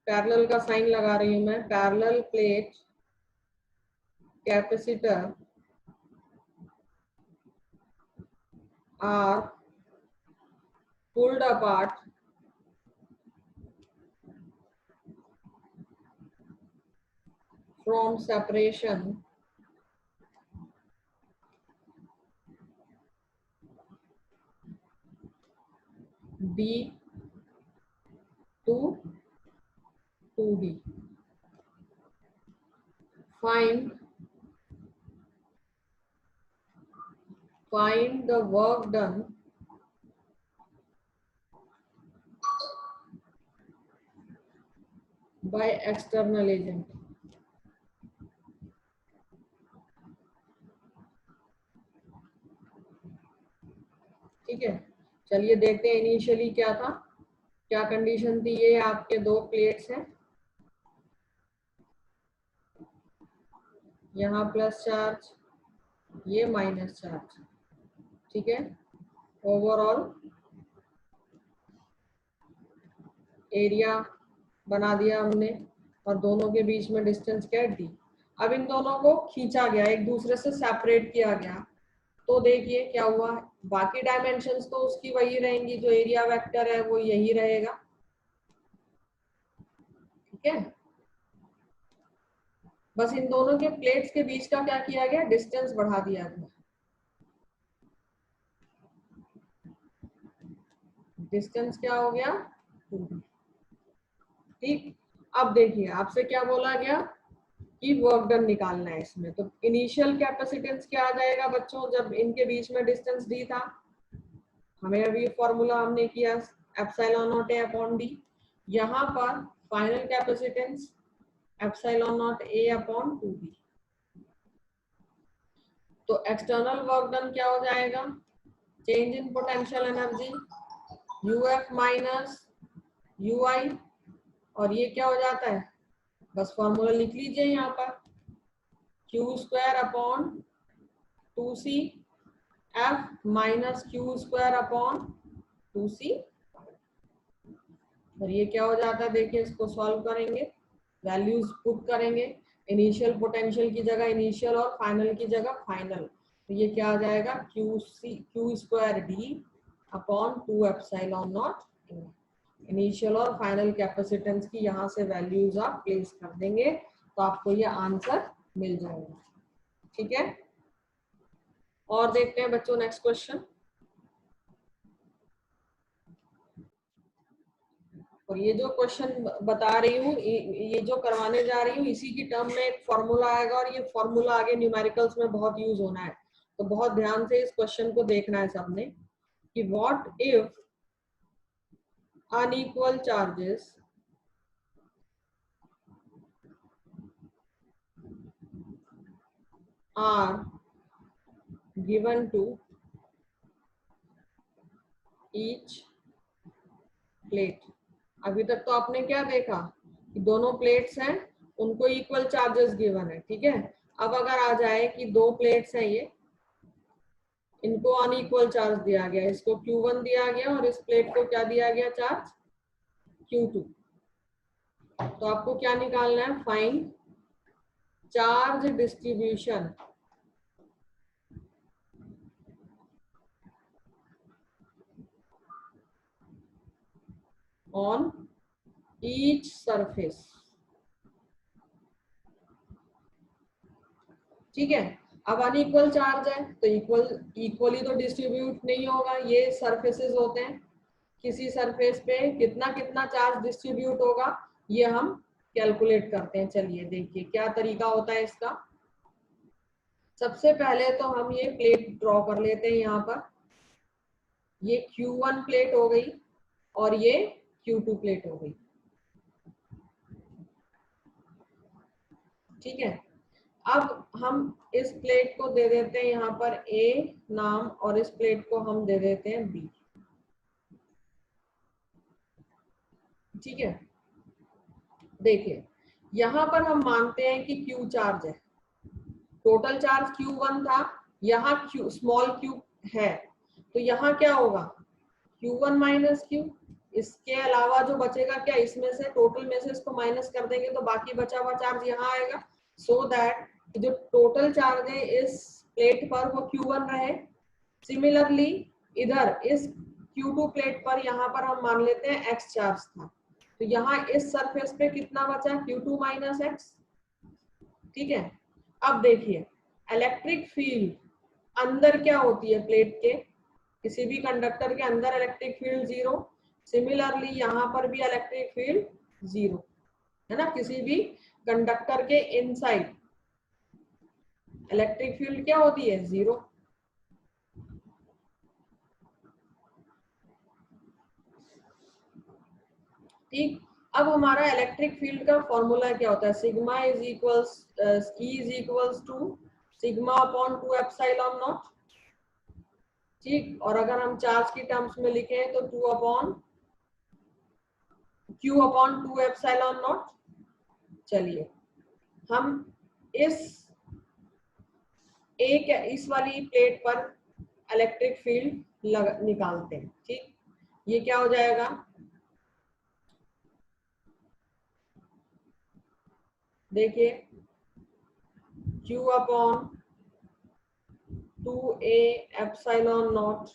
पैरेलल का साइन लगा रही हूं मैं, parallel plate capacitor are pulled apart from separation D to 2D. Find the work done by external agent. ठीक है, चलिए देखते हैं इनिशियली क्या था, क्या कंडीशन थी। ये आपके दो प्लेट्स हैं, यहाँ प्लस चार्ज, ये माइनस चार्ज। ठीक है, ओवरऑल एरिया बना दिया हमने, और दोनों के बीच में डिस्टेंस क्या है D। अब इन दोनों को खींचा गया, एक दूसरे से सेपरेट किया गया, तो देखिए क्या हुआ, बाकी डायमेंशंस तो उसकी वही रहेंगी, जो एरिया वेक्टर है वो यही रहेगा। ठीक है, बस इन दोनों के प्लेट्स के बीच का क्या किया गया, डिस्टेंस बढ़ा दिया गया। डिस्टेंस क्या हो गया 2d। ठीक, अब देखिए आपसे क्या बोला गया कि वर्क डन निकालना है इसमें, तो इनिशियल कैपेसिटेंस क्या आ जाएगा बच्चों जब इनके बीच में डिस्टेंस d था, हमें अभी फॉर्मूला हमने किया epsilon naught a upon d। यहाँ पर final capacitance epsilon naught a upon 2d। तो एक्सटर्नल वर्क डन क्या हो जाएगा, change in potential energy uf minus ui, और ये क्या हो जाता है, बस फॉर्मूला लिख लीजिए यहाँ पर, Q square upon 2c f minus Q square upon 2c। और ये क्या हो जाता है, देखिए इसको सॉल्व करेंगे, वैल्यूज पुट करेंगे, इनिशियल पोटेंशियल की जगह इनिशियल और फाइनल की जगह फाइनल, तो ये क्या आ जाएगा Q square D upon 2 epsilon not. Initial और फाइनल कैपेसिटेंस की यहाँ से वैल्यूज आप प्लेस कर देंगे तो आपको ये आंसर मिल जाएगा। ठीक है, और देखते हैं बच्चों नेक्स्ट क्वेश्चन। और ये जो क्वेश्चन बता रही हूँ, ये जो करवाने जा रही हूँ, इसी की टर्म में एक फॉर्मूला आएगा और ये फॉर्मूला आगे न्यूमेरिकल्स में बहुत यूज होना है, तो बहुत ध्यान से इस क्वेश्चन को देखना है सबने कि what if unequal charges are given to each plate. अभी तक तो आपने क्या देखा कि दोनों प्लेट्स हैं, उनको इक्वल चार्जेस गिवन है। ठीक है, अब अगर आ जाए कि दो प्लेट्स हैं, ये इनको अनइक्वल चार्ज दिया गया, इसको Q1 दिया गया और इस प्लेट को क्या दिया गया चार्ज Q2। तो आपको क्या निकालना है, find charge distribution on each surface. ठीक है, अब अनइक्वल चार्ज है तो इक्वली तो डिस्ट्रीब्यूट नहीं होगा, ये सरफेसेस होते हैं, किसी सरफेस पे कितना कितना चार्ज डिस्ट्रीब्यूट होगा ये हम कैलकुलेट करते हैं। चलिए देखिए क्या तरीका होता है इसका। सबसे पहले तो हम ये प्लेट ड्रॉ कर लेते हैं, यहाँ पर ये Q1 प्लेट हो गई और ये Q2 प्लेट हो गई। ठीक है, अब हम इस प्लेट को दे देते हैं यहाँ पर A नाम और इस प्लेट को हम दे देते हैं B। ठीक है, देखिए यहाँ पर हम मानते हैं कि Q चार्ज है, टोटल चार्ज Q1 था, यहाँ Q स्मॉल q है, तो यहाँ क्या होगा Q1 माइनस Q, इसके अलावा जो बचेगा क्या, इसमें से टोटल में से इसको माइनस कर देंगे तो बाकी बचा हुआ चार्ज यहाँ आएगा, सो दैट जो टोटल चार्ज है इस प्लेट पर वो Q1 रहे। सिमिलरली इधर इस Q2 प्लेट पर यहाँ पर हम मान लेते हैं x चार्ज था, तो यहाँ इस सरफेस पे कितना बचा Q2 माइनस x। ठीक है, अब देखिए इलेक्ट्रिक फील्ड अंदर क्या होती है, प्लेट के किसी भी कंडक्टर के अंदर इलेक्ट्रिक फील्ड 0, सिमिलरली यहाँ पर भी इलेक्ट्रिक फील्ड 0 है ना, किसी भी कंडक्टर के इनसाइड इलेक्ट्रिक फील्ड क्या होती है 0। ठीक, अब हमारा इलेक्ट्रिक फील्ड का फॉर्मूला क्या होता है, sigma is equals to sigma upon 2 epsilon naught. ठीक, और अगर हम चार्ज की टर्म्स में लिखें तो Q अपॉन 2 एप्सिलॉन नॉट। चलिए हम इस वाली प्लेट पर इलेक्ट्रिक फील्ड निकालते हैं। ठीक, ये क्या हो जाएगा, देखिए Q upon 2a epsilon not,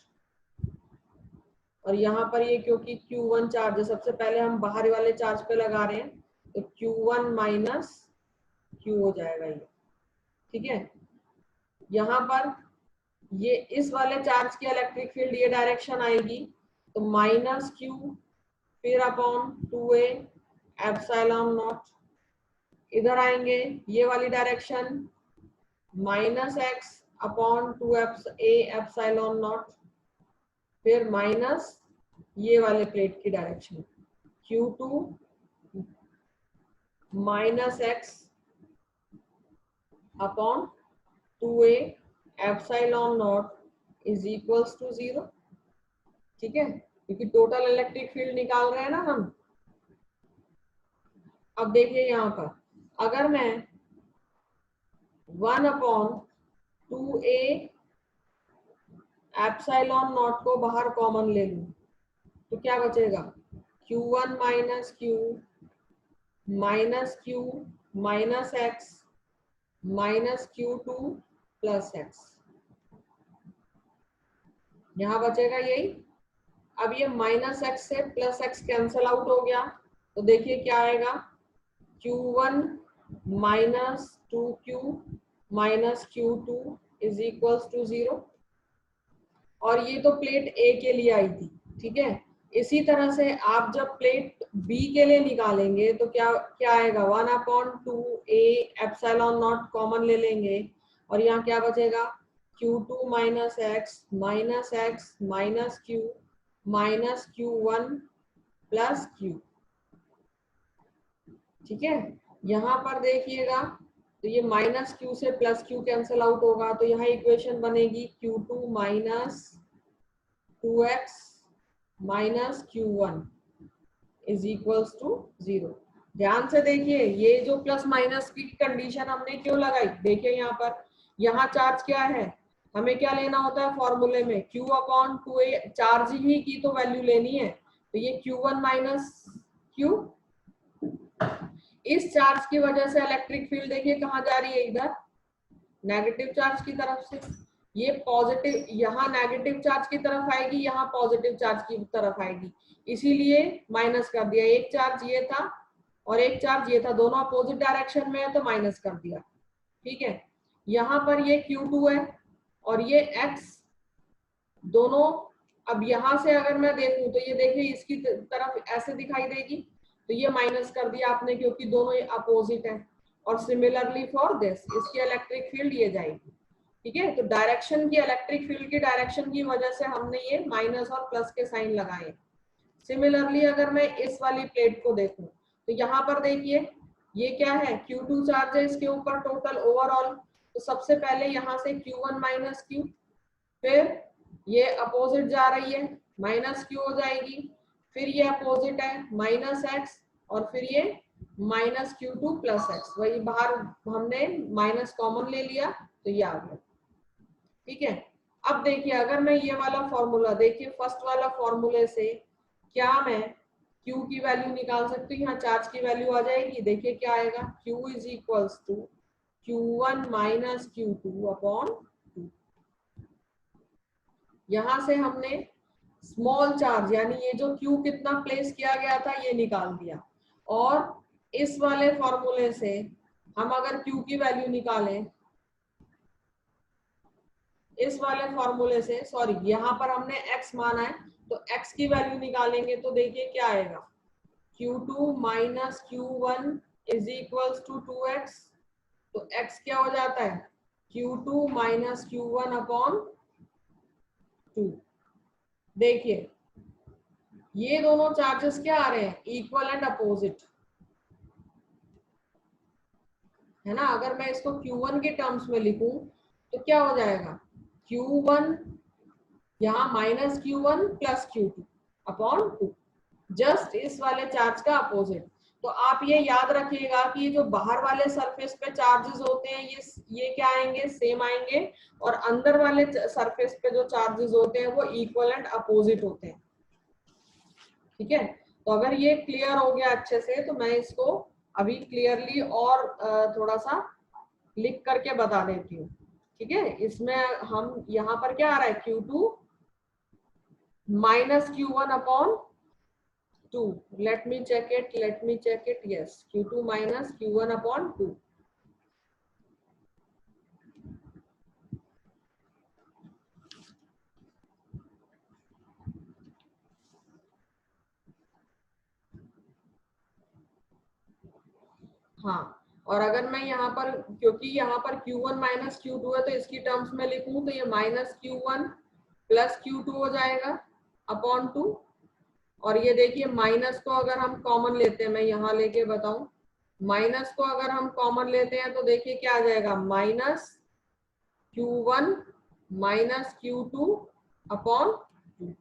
और यहाँ पर ये क्योंकि Q1 चार्ज है, सबसे पहले हम बाहर वाले चार्ज पे लगा रहे हैं, तो Q1 माइनस Q हो जाएगा ये। ठीक है, यहाँ पर ये इस वाले चार्ज की इलेक्ट्रिक फील्ड ये डायरेक्शन आएगी, तो माइनस क्यू फिर अपॉन 2a एप्सिलॉन नॉट, इधर आएंगे ये वाली direction minus X upon 2a epsilon naught, फिर माइनस ये वाले प्लेट की direction Q2 minus X upon 2a epsilon naught is equals to 0। ठीक है, क्योंकि टोटल इलेक्ट्रिक फील्ड निकाल रहे हैं ना हम। अब देखिए यहाँ पर अगर मैं 1 अपॉन 2a एप्सिलॉन नॉट को बाहर कॉमन ले लूं तो क्या बचेगा, Q1 minus Q minus X minus Q2 plus X, यहां बचेगा यही। अब ये माइनस एक्स से प्लस एक्स कैंसल आउट हो गया तो देखिए क्या आएगा, Q1 minus 2Q minus Q2 is equals to 0। और ये तो प्लेट ए के लिए आई थी। ठीक है, इसी तरह से आप जब प्लेट बी के लिए निकालेंगे तो क्या क्या आएगा, 1 upon 2a epsilon not common ले लेंगे और यहाँ क्या बचेगा, Q2 minus X minus Q minus Q1 plus Q। ठीक है, यहाँ पर देखिएगा तो ये माइनस Q से प्लस Q कैंसिल आउट होगा तो यहाँ इक्वेशन बनेगी Q2 minus 2x minus Q1 is equals to 0। ध्यान से देखिए ये जो प्लस माइनस की कंडीशन हमने क्यों लगाई, देखिए यहाँ पर यहाँ चार्ज क्या है, हमें क्या लेना होता है फॉर्मूले में Q अपॉन 2a, चार्ज ही की तो वैल्यू लेनी है तो ये Q1 माइनस Q, इस चार्ज की वजह से इलेक्ट्रिक फील्ड देखिए कहाँ जा रही है, इधर नेगेटिव चार्ज की तरफ से। ये पॉजिटिव यहाँ नेगेटिव चार्ज की तरफ आएगी, यहाँ पॉजिटिव चार्ज की तरफ आएगी, इसीलिए माइनस कर दिया। एक चार्ज ये था और एक चार्ज ये था, दोनों अपोजिट डायरेक्शन में है तो माइनस कर दिया। ठीक है, यहाँ पर ये Q2 है और ये X दोनों। अब यहाँ से अगर मैं देखूं तो ये देखिए इसकी तरफ ऐसे दिखाई देगी तो ये माइनस कर दिया आपने क्योंकि दोनों अपोजिट है। और सिमिलरली फॉर दिस, इसकी इलेक्ट्रिक फील्ड ये जाएगी। ठीक है, तो डायरेक्शन की इलेक्ट्रिक फील्ड की डायरेक्शन की वजह से हमने ये माइनस और प्लस के साइन लगाए। सिमिलरली अगर मैं इस वाली प्लेट को देखूं तो यहाँ पर देखिए ये क्या है, Q2 चार्ज है इसके ऊपर टोटल ओवरऑल। तो सबसे पहले यहाँ से Q1 माइनस Q, फिर ये अपोजिट जा रही है माइनस Q हो जाएगी, फिर ये अपोजिट है माइनस एक्स और फिर ये माइनस Q2 प्लस एक्स, वही बाहर हमने माइनस कॉमन ले लिया तो ये आ गया। ठीक है, अब देखिए अगर मैं ये वाला फॉर्मूला देखिए फर्स्ट वाला फॉर्मूले से क्या मैं Q की वैल्यू निकाल सकती हूँ, यहाँ चार्ज की वैल्यू आ जाएगी। देखिए क्या आएगा, Q is equals to Q1 minus Q2 upon 2। यहां से हमने स्मॉल चार्ज यानी ये जो Q कितना प्लेस किया गया था ये निकाल दिया। और इस वाले फॉर्मूले से हम अगर Q की वैल्यू निकालें, इस वाले फॉर्मूले से सॉरी यहाँ पर हमने x माना है तो x की वैल्यू निकालेंगे तो देखिए क्या आएगा, Q2 minus Q1 is equals to 2x। तो x क्या हो जाता है, Q2 माइनस Q1 अपॉन 2। देखिए ये दोनों चार्जेस क्या आ रहे हैं, इक्वल एंड अपोजिट है ना। अगर मैं इसको Q1 के टर्म्स में लिखूं तो क्या हो जाएगा, Q1 यहाँ minus Q1 plus Q2 upon 2, just इस वाले चार्ज का अपोजिट। तो आप ये याद रखिएगा कि जो बाहर वाले सरफेस पे चार्जेस होते हैं ये क्या आएंगे, सेम आएंगे, और अंदर वाले सरफेस पे जो चार्जेस होते हैं वो इक्वल एंड अपोजिट होते हैं। ठीक है, तो अगर ये क्लियर हो गया अच्छे से तो मैं इसको अभी क्लियरली और थोड़ा सा लिख करके बता देती हूँ। ठीक है, इसमें हम यहाँ पर क्या आ रहा है, Q2 minus Q1 upon 2। let me check it, yes, Q2 minus Q1 upon 2। हाँ, और अगर मैं यहाँ पर, क्योंकि यहाँ पर Q1 माइनस Q2 है, तो इसकी टर्म्स में लिखूं तो ये माइनस Q1 प्लस Q2 हो जाएगा अपॉन 2। और ये देखिए माइनस को अगर हम कॉमन लेते हैं, मैं यहाँ लेके बताऊं, माइनस को अगर हम कॉमन लेते हैं तो देखिए क्या आ जाएगा, minus Q1 minus Q2 upon 2।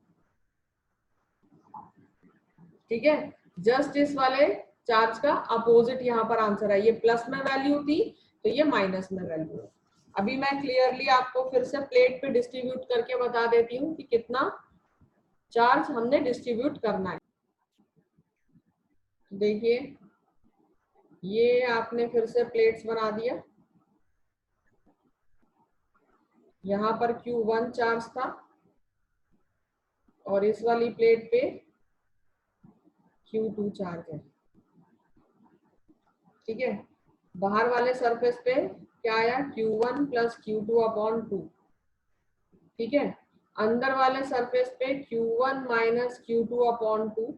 ठीक है, जस्ट इस वाले चार्ज का अपोजिट यहाँ पर आंसर है। ये प्लस में वैल्यू थी तो ये माइनस में वैल्यू है। अभी मैं क्लियरली आपको फिर से प्लेट पे डिस्ट्रीब्यूट करके बता देती हूँ कि कितना चार्ज हमने डिस्ट्रीब्यूट करना है। देखिए ये आपने फिर से प्लेट्स बना दिया, यहाँ पर Q1 चार्ज था और इस वाली प्लेट पे Q2 चार्ज है। ठीक है, बाहर वाले सरफेस पे क्या आया, Q1 प्लस Q2 अपॉन 2। ठीक है, अंदर वाले सरफेस पे Q1 माइनस Q2 अपॉन 2।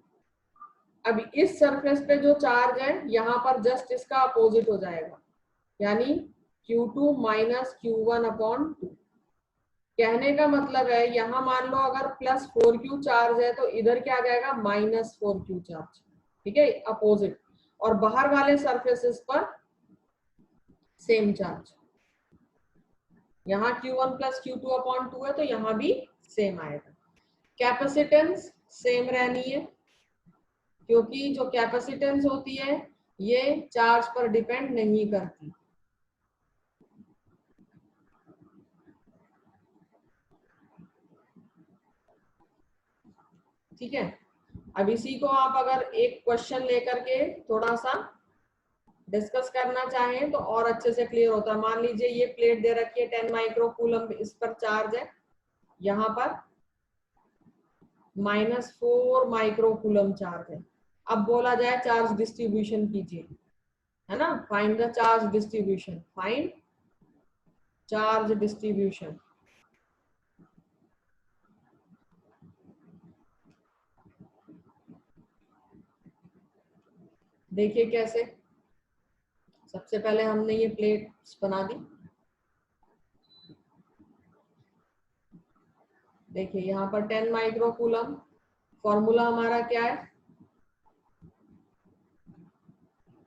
अब इस सरफेस पे जो चार्ज है यहाँ पर जस्ट इसका अपोजिट हो जाएगा, यानी Q2 माइनस Q1 अपॉन 2। कहने का मतलब है यहाँ मान लो अगर प्लस 4Q चार्ज है तो इधर क्या आ जाएगा, माइनस 4Q चार्ज। ठीक है, अपोजिट। और बाहर वाले सरफेसेस पर सेम चार्ज, यहाँ Q1 प्लस Q2 अपॉन 2 है तो यहाँ भी सेम आएगा। कैपेसिटेंस सेम रहनी है, क्योंकि जो कैपेसिटेंस होती है ये चार्ज पर डिपेंड नहीं करती। ठीक है, अब इसी को आप अगर एक क्वेश्चन लेकर के थोड़ा सा डिस्कस करना चाहें तो और अच्छे से क्लियर होता है। मान लीजिए ये प्लेट दे रखी है, 10 माइक्रोकूलम इस पर चार्ज है, यहाँ पर -4 माइक्रोकूलम चार्ज है। अब बोला जाए चार्ज डिस्ट्रीब्यूशन कीजिए, है ना, find the charge distribution, find charge distribution. देखिए कैसे, सबसे पहले हमने ये प्लेट्स बना दी। देखिए यहाँ पर 10 माइक्रोकूलम, फॉर्मूला हमारा क्या है,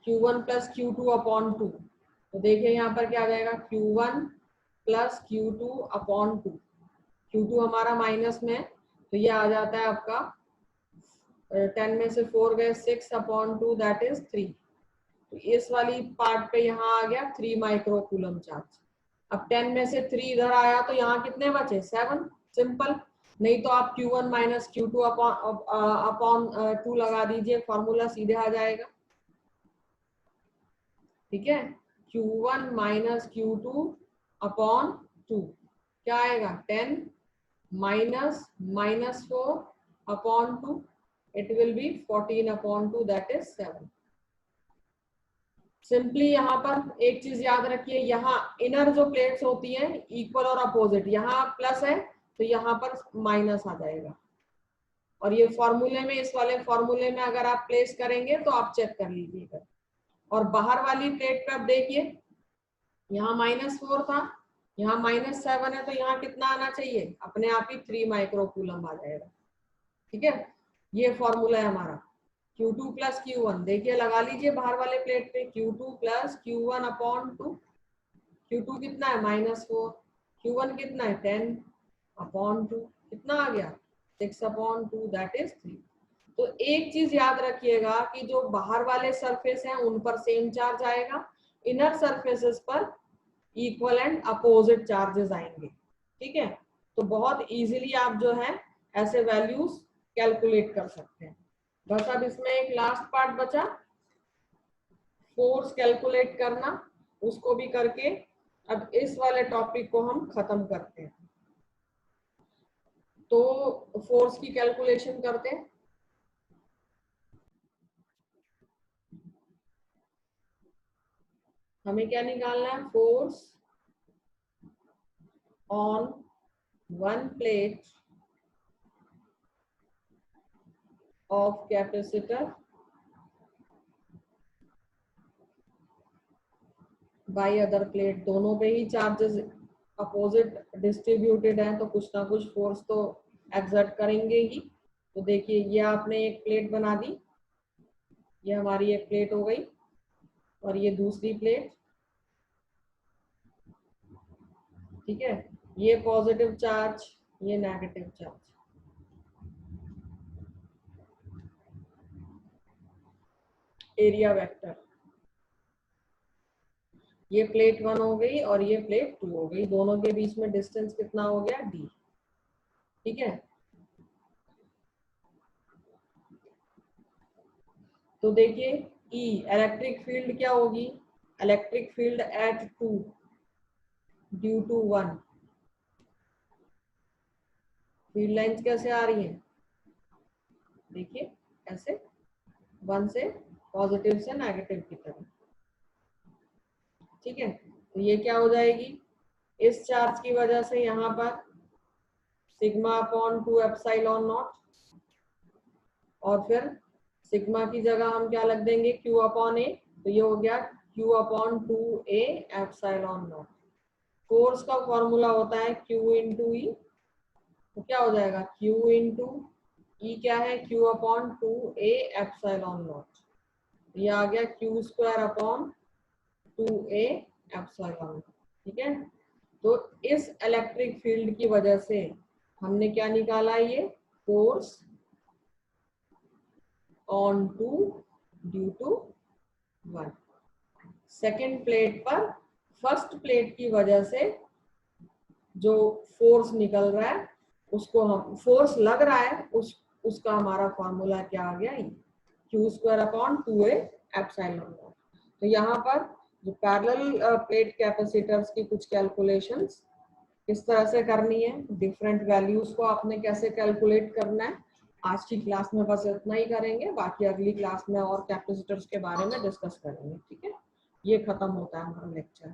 Q1 प्लस Q2 अपॉन 2। तो देखिए यहाँ पर क्या आ जाएगा, Q1 plus Q2 upon 2। Q2 हमारा माइनस में, तो ये आ जाता है आपका 10 में से 4 गए 6 अपॉन 2 दैट इज 3। तो इस वाली पार्ट पे यहाँ आ गया 3 माइक्रोकूलम चार्ज। अब 10 में से 3 इधर आया तो यहाँ कितने बचे, 7। सिंपल, नहीं तो आप Q1 माइनस Q2 अपॉन 2 लगा दीजिए, फॉर्मूला सीधे आ जाएगा। ठीक है, Q1 माइनस Q2 अपॉन 2 क्या आएगा, 10 minus -4 upon 2, it will be 14 upon 2 that is 7। Simply यहाँ पर एक चीज याद रखिए, यहाँ इनर जो प्लेट्स होती हैं इक्वल और अपोजिट, यहाँ प्लस है तो यहाँ पर माइनस आ जाएगा। और ये फॉर्मूले में, इस वाले फॉर्मूले में अगर आप प्लेस करेंगे तो आप चेक कर लीजिएगा। और बाहर वाली प्लेट पे आप देखिए, यहाँ -4 था, यहाँ -7 है, तो यहाँ कितना आना चाहिए, अपने आप ही 3 माइक्रोकूलम आ जाएगा। ठीक है, ये फॉर्मूला है हमारा। Q2 प्लस Q1 देखिए लगा लीजिए बाहर वाले प्लेट पे, Q2 plus Q1 upon 2। Q2 कितना है, -4, Q1 कितना है, 10 अपॉन 2, कितना आ गया, 6 अपॉन 2 दैट इज 3। तो एक चीज याद रखिएगा कि जो बाहर वाले सरफेस हैं उन पर सेम चार्ज आएगा, इनर सरफेसेस पर इक्वल एंड अपोजिट चार्जेस आएंगे। ठीक है, तो बहुत इजीली आप जो है ऐसे वैल्यूज कैलकुलेट कर सकते हैं। बस अब इसमें एक लास्ट पार्ट बचा, फोर्स कैलकुलेट करना, उसको भी करके अब इस वाले टॉपिक को हम खत्म करते हैं। तो फोर्स की कैलकुलेशन करते हैं। हमें क्या निकालना है, force on one plate of capacitor by other plate, दोनों पे ही चार्जेस अपोजिट डिस्ट्रीब्यूटेड हैं तो कुछ ना कुछ फोर्स तो एक्सर्ट करेंगे ही। तो देखिए ये आपने एक प्लेट बना दी, ये हमारी एक प्लेट हो गई और ये दूसरी प्लेट, ठीक है। ये पॉजिटिव चार्ज, ये नेगेटिव चार्ज, एरिया वेक्टर, ये प्लेट 1 हो गई और ये प्लेट 2 हो गई, दोनों के बीच में डिस्टेंस कितना हो गया d, ठीक है। तो देखिए E इलेक्ट्रिक फील्ड क्या होगी, electric field at 2 due to 1, field lines कैसे आ रही हैं, देखिए ऐसे 1 से पॉजिटिव से नेगेटिव की तरफ, ठीक है। तो ये क्या हो जाएगी, इस चार्ज की वजह से यहाँ पर सिग्मा अपॉन 2 एप्सिलॉन नॉट, और फिर सिग्मा की जगह हम क्या लग देंगे Q अपॉन ए, तो ये हो गया Q upon 2a epsilon not. Force का फॉर्मूला होता है Q इंटू ई, तो क्या हो जाएगा Q इंटू ई क्या है Q upon 2a epsilon not, ये आ गया Q square upon 2a epsilon, ठीक है। तो इस इलेक्ट्रिक फील्ड की वजह से हमने क्या निकाला, ये force on two due to 1। Second plate पर फर्स्ट प्लेट की वजह से जो फोर्स निकल रहा है उसको हम, फोर्स लग रहा है उसका हमारा फॉर्मूला क्या आ गया, Q square upon 2a epsilon not. तो यहाँ पर जो पैरेलल प्लेट कैपेसिटर्स की कुछ कैलकुलेशंस किस तरह से करनी है, डिफरेंट वैल्यूज को आपने कैसे कैलकुलेट करना है, आज की क्लास में बस इतना ही करेंगे, बाकी अगली क्लास में और कैपेसिटर्स के बारे में डिस्कस करेंगे, ठीक है। ये खत्म होता है हमारा लेक्चर।